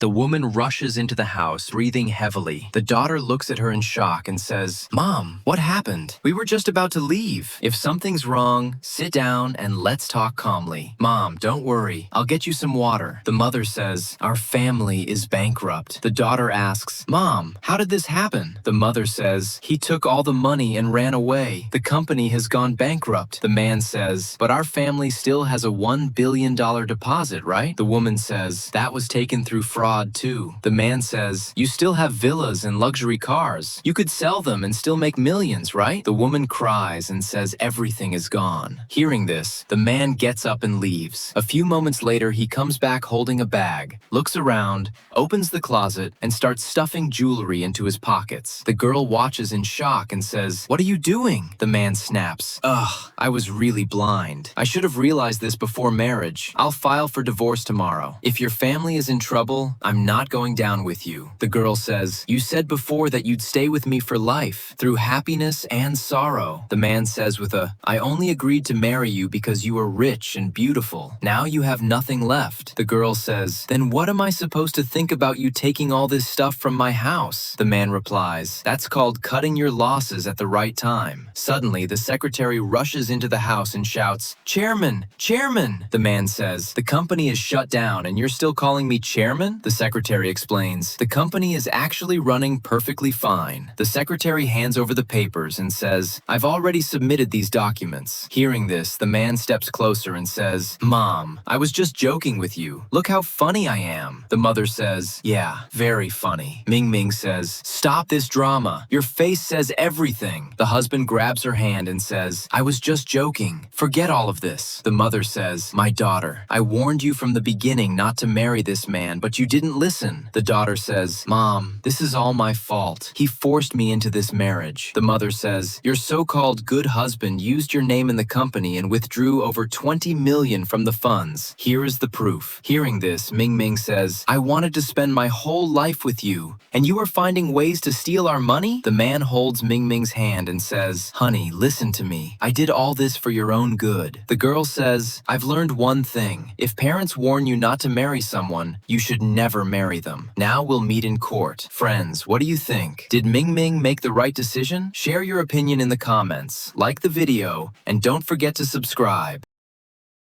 The woman rushes into the house, breathing heavily. The daughter looks at her in shock and says, "Mom, what happened? We were just about to leave. If something's wrong, sit down and let's talk calmly." "Mom, don't worry. I'll get you some water." The mother says, "Our family is bankrupt." The daughter asks, "Mom, how did this happen?" The mother says, "He took all the money and ran away. The company has gone bankrupt." The man says, "But our family still has a $1 billion deposit, right?" The woman says, "That was taken through fraud too." The man says, "You still have villas and luxury cars. You could sell them and still make millions, right?" The woman cries and says everything is gone. Hearing this, the man gets up and leaves. A few moments later, he comes back holding a bag, looks around, opens the closet, and starts stuffing jewelry into his pockets. The girl watches in shock and says, "What are you doing?" The man snaps, "Ugh, I was really blind. I should have realized this before marriage. I'll file for divorce tomorrow. If your family is in trouble, I'm not going down with you." The girl says, "You said before that you'd stay with me for life, through happiness and sorrow." The man says with "I only agreed to marry you because you are rich and beautiful. Now you have nothing left." The girl says, "Then what am I supposed to think about you taking all this stuff from my house?" The man replies, "That's called cutting your losses at the right time." Suddenly, the secretary rushes into the house and shouts, "Chairman! Chairman!" The man says, "The company is shut down and you're still calling me chairman?" The secretary explains, "The company is actually running perfectly fine." The secretary hands over the papers and says, "I've already submitted these documents." Hearing this, the man steps closer and says, "Mom, I was just joking with you. Look how funny I am." The mother says, "Yeah, very funny." Ming Ming says, "Stop this drama. Your face says everything." The husband grabs her hand and says, "I was just joking. Forget all of this." The mother says, "My daughter, I warned you from the beginning not to marry this man, but you didn't listen." The daughter says, "Mom, this is all my fault. He forced me into this marriage." The mother says, "Your so-called good husband used your name in the company and withdrew over 20 million from the funds. Here is the proof." Hearing this, Ming Ming says, "I wanted to spend my whole life with you, and you are finding ways to steal our money?" The man holds Ming Ming's hand and says, "Honey, listen to me. I did all this for your own good." The girl says, "I've learned one thing. If parents warn you not to marry someone, you should never marry them. Now we'll meet in court." Friends, what do you think? Did Ming Ming make the right decision? Share your opinion in the comments, like the video, and don't forget to subscribe.